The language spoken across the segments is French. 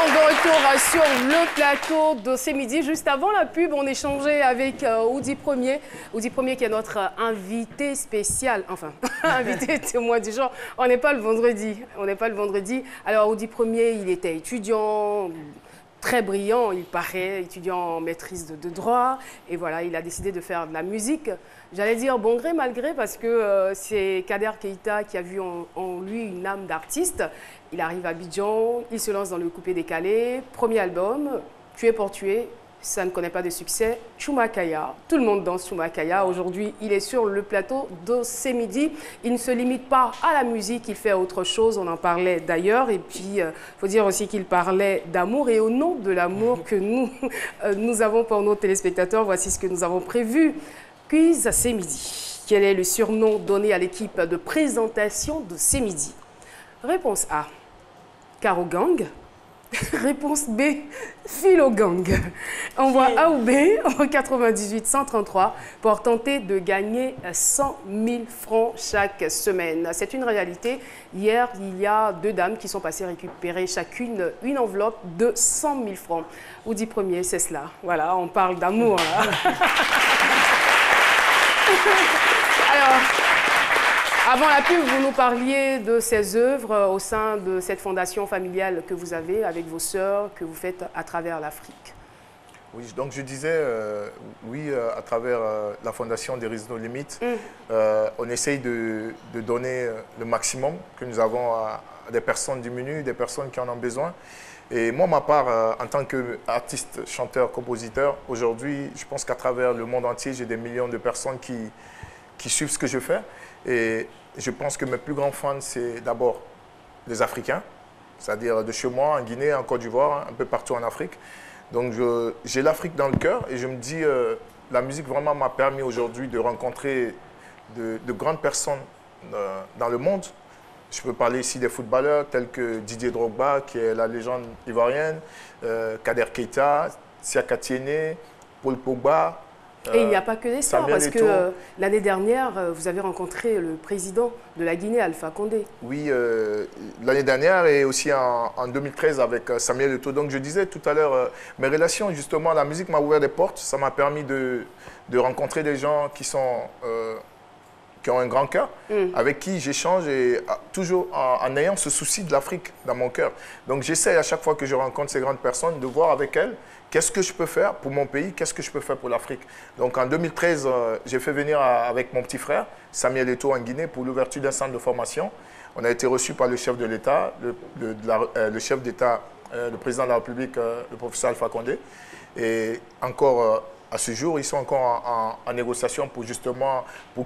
donc de retour sur le plateau de ce midi. Juste avant la pub, on échangeait avec Audi Premier. Audi Premier qui est notre invité spécial, enfin, invité témoin du genre. On n'est pas le vendredi, on n'est pas le vendredi. Alors Audi Premier, il était étudiant, très brillant, il paraît, étudiant en maîtrise de droit. Et voilà, il a décidé de faire de la musique. J'allais dire bon gré, mal gré, parce que c'est Kader Keita qui a vu en lui une âme d'artiste. Il arrive à Abidjan, il se lance dans le coupé-décalé. Premier album, Tuer pour tuer, ça ne connaît pas de succès. Choumakaya, tout le monde danse Choumakaya. Aujourd'hui, il est sur le plateau de ce midi. Il ne se limite pas à la musique, il fait autre chose. On en parlait d'ailleurs. Et puis, il faut dire aussi qu'il parlait d'amour. Et au nom de l'amour que nous avons pour nos téléspectateurs, voici ce que nous avons prévu. Quiz à ce midi. Quel est le surnom donné à l'équipe de présentation de ce midi? Réponse A, Caro Gang. Réponse B, Philo Gang. Envoie A ou B au 98 133 pour tenter de gagner 100 000 francs chaque semaine. C'est une réalité. Hier, il y a deux dames qui sont passées récupérer chacune une enveloppe de 100 000 francs. Audi Premier, c'est cela. Voilà, on parle d'amour. Alors, avant la pub, vous nous parliez de ces œuvres au sein de cette fondation familiale que vous avez avec vos sœurs, que vous faites à travers l'Afrique. Oui, donc je disais, oui, à travers la fondation There is no limit, on essaye de donner le maximum que nous avons à des personnes diminuées, des personnes qui en ont besoin. Et moi, ma part, en tant qu'artiste, chanteur, compositeur, aujourd'hui, je pense qu'à travers le monde entier, j'ai des millions de personnes qui suivent ce que je fais. Et je pense que mes plus grands fans, c'est d'abord les Africains, c'est-à-dire de chez moi, en Guinée, en Côte d'Ivoire, un peu partout en Afrique. Donc j'ai l'Afrique dans le cœur et je me dis, la musique vraiment m'a permis aujourd'hui de rencontrer de grandes personnes dans le monde. Je peux parler ici des footballeurs tels que Didier Drogba, qui est la légende ivoirienne, Kader Keita, Siaka Tiéné, Paul Pogba. Et il n'y a pas que des stars, parce que l'année dernière, vous avez rencontré le président de la Guinée, Alpha Condé. Oui, l'année dernière et aussi en 2013 avec Samuel Eto'o. Donc je disais tout à l'heure, mes relations, justement, la musique m'a ouvert des portes. Ça m'a permis de rencontrer des gens qui ont un grand cœur, avec qui j'échange et toujours en ayant ce souci de l'Afrique dans mon cœur. Donc j'essaie à chaque fois que je rencontre ces grandes personnes de voir avec elles qu'est-ce que je peux faire pour mon pays, qu'est-ce que je peux faire pour l'Afrique. Donc en 2013, j'ai fait venir avec mon petit frère, Samuel Eto'o en Guinée, pour l'ouverture d'un centre de formation. On a été reçu par le chef de l'État, le chef d'État, le président de la République, le professeur Alpha Condé. Et encore à ce jour, ils sont encore en négociation pour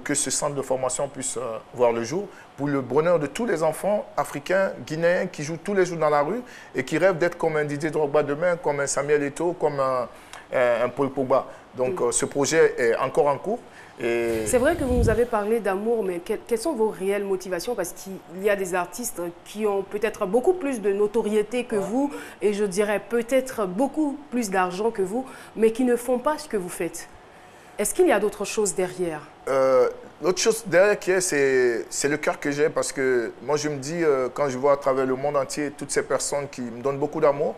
que ce centre de formation puisse voir le jour, pour le bonheur de tous les enfants africains, guinéens, qui jouent tous les jours dans la rue et qui rêvent d'être comme un Didier Drogba demain, comme un Samuel Eto'o, comme un Paul Pogba. Donc ce projet est encore en cours. C'est vrai que vous nous avez parlé d'amour, mais quelles sont vos réelles motivations? Parce qu'il y a des artistes qui ont peut-être beaucoup plus de notoriété que vous, et je dirais peut-être beaucoup plus d'argent que vous, mais qui ne font pas ce que vous faites. Est-ce qu'il y a d'autres choses derrière? L'autre chose derrière c'est le cœur que j'ai, parce que moi je me dis, quand je vois à travers le monde entier toutes ces personnes qui me donnent beaucoup d'amour,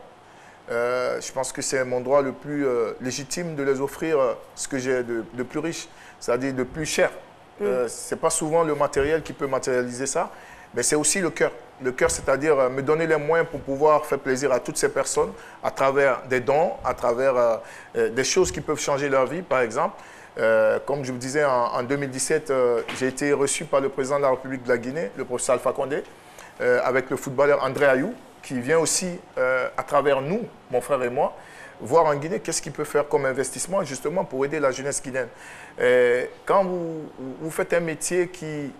je pense que c'est mon droit le plus légitime de les offrir ce que j'ai de plus riche, c'est-à-dire de plus cher. Ce n'est pas souvent le matériel qui peut matérialiser ça, mais c'est aussi le cœur. Le cœur, c'est-à-dire me donner les moyens pour pouvoir faire plaisir à toutes ces personnes à travers des dons, à travers des choses qui peuvent changer leur vie, par exemple. Comme je vous disais, en 2017, j'ai été reçu par le président de la République de la Guinée, le professeur Alpha Condé, avec le footballeur André Ayou, qui vient aussi, à travers nous, mon frère et moi, voir en Guinée qu'est-ce qu'il peut faire comme investissement, justement, pour aider la jeunesse guinéenne. Quand vous faites un métier qui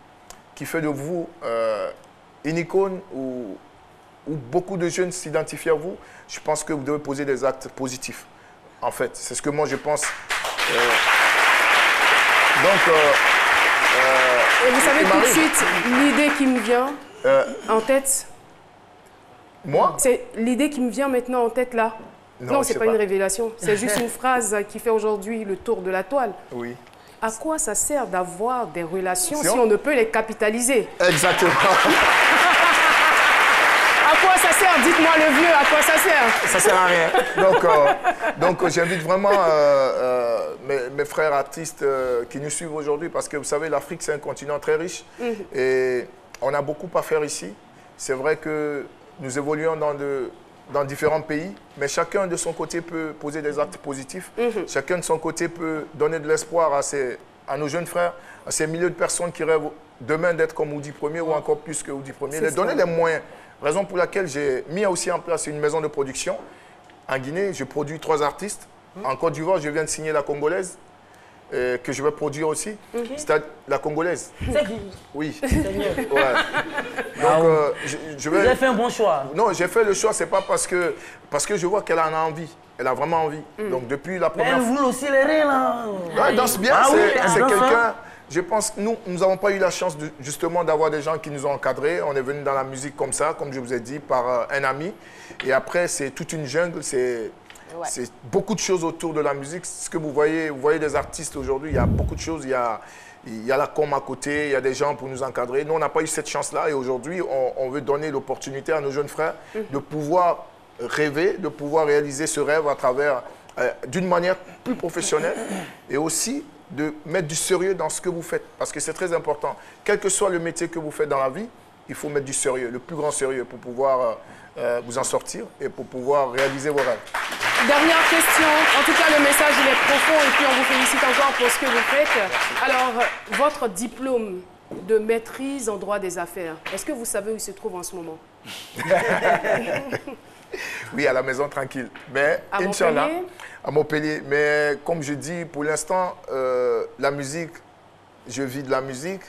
fait de vous une icône où beaucoup de jeunes s'identifient à vous, je pense que vous devez poser des actes positifs. En fait, c'est ce que moi je pense. Et vous savez tout de suite l'idée qui me vient en tête. Moi? C'est l'idée qui me vient maintenant en tête là. Non, ce n'est pas une révélation. C'est juste une phrase qui fait aujourd'hui le tour de la toile. Oui. À quoi ça sert d'avoir des relations si on ne peut les capitaliser? Exactement. À quoi ça sert? Dites-moi le vieux, à quoi ça sert? Ça sert à rien. Donc j'invite vraiment mes frères artistes qui nous suivent aujourd'hui parce que vous savez, l'Afrique, c'est un continent très riche et on a beaucoup à faire ici. C'est vrai que nous évoluons dans différents pays, mais chacun de son côté peut poser des actes positifs. Chacun de son côté peut donner de l'espoir à nos jeunes frères, à ces milliers de personnes qui rêvent demain d'être comme Oudi Premier ou encore plus que Oudi Premier. Les donner les moyens. Raison pour laquelle j'ai mis aussi en place une maison de production. En Guinée, je produis 3 artistes. En Côte d'Ivoire, je viens de signer la Congolaise, que je vais produire aussi. C'est la Congolaise. C'est qui? Oui. Ouais. Donc, Vous avez fait un bon choix. Non, j'ai fait le choix, c'est pas parce que je vois qu'elle en a envie. Elle a vraiment envie. Donc, depuis la première fois... Elle roule aussi les reins, là. Elle danse bien, c'est quelqu'un... Je pense que nous n'avons pas eu la chance justement d'avoir des gens qui nous ont encadrés. On est venu dans la musique comme ça, comme je vous ai dit, par un ami. Et après, c'est toute une jungle, c'est beaucoup de choses autour de la musique. Ce que vous voyez des artistes aujourd'hui, il y a beaucoup de choses. Il y a la com à côté, il y a des gens pour nous encadrer. Nous, on n'a pas eu cette chance-là et aujourd'hui, on veut donner l'opportunité à nos jeunes frères de pouvoir rêver, de pouvoir réaliser ce rêve à travers, d'une manière plus professionnelle et aussi de mettre du sérieux dans ce que vous faites, parce que c'est très important. Quel que soit le métier que vous faites dans la vie, il faut mettre du sérieux, le plus grand sérieux pour pouvoir vous en sortir et pour pouvoir réaliser vos rêves. Dernière question. En tout cas, le message, il est profond et puis on vous félicite encore pour ce que vous faites. Alors, votre diplôme de maîtrise en droit des affaires, est-ce que vous savez où il se trouve en ce moment? Oui, à la maison tranquille. Mais, Inch'Allah, à Montpellier. Mais comme je dis, pour l'instant, la musique, je vis de la musique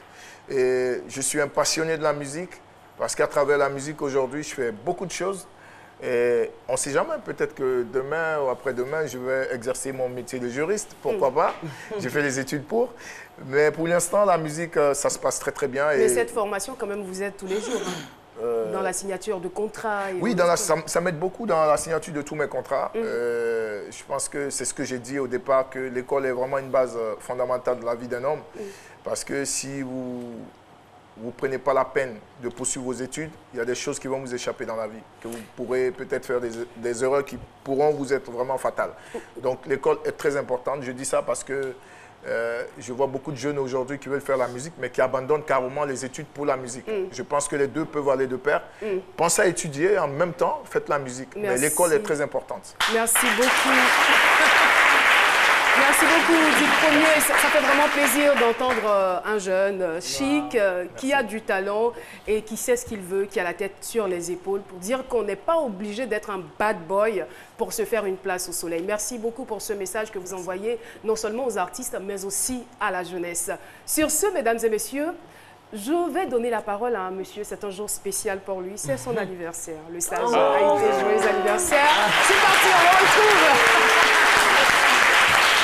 et je suis un passionné de la musique parce qu'à travers la musique, aujourd'hui, je fais beaucoup de choses. Et on ne sait jamais, peut-être que demain ou après-demain, je vais exercer mon métier de juriste, pourquoi pas. J'ai fait les études pour. Mais pour l'instant, la musique, ça se passe très très bien. Mais cette formation, quand même, vous êtes tous les jours. Dans la signature de contrats. Oui, ça m'aide beaucoup dans la signature de tous mes contrats. Je pense que c'est ce que j'ai dit au départ, que l'école est vraiment une base fondamentale de la vie d'un homme. Parce que si vous ne prenez pas la peine de poursuivre vos études, il y a des choses qui vont vous échapper dans la vie, que vous pourrez peut-être faire des erreurs qui pourront vous être vraiment fatales. Donc l'école est très importante. Je dis ça parce que je vois beaucoup de jeunes aujourd'hui qui veulent faire la musique, mais qui abandonnent carrément les études pour la musique. Je pense que les deux peuvent aller de pair. Pensez à étudier, en même temps, faites la musique. Mais l'école est très importante. Merci beaucoup. Merci beaucoup, Oudi Premier. Ça fait vraiment plaisir d'entendre un jeune chic qui a du talent et qui sait ce qu'il veut, qui a la tête sur les épaules pour dire qu'on n'est pas obligé d'être un bad boy pour se faire une place au soleil. Merci beaucoup pour ce message que vous envoyez non seulement aux artistes, mais aussi à la jeunesse. Sur ce, mesdames et messieurs, je vais donner la parole à un monsieur. C'est un jour spécial pour lui. C'est son anniversaire. Le sage a été joyeux anniversaire. C'est parti, on le retrouve.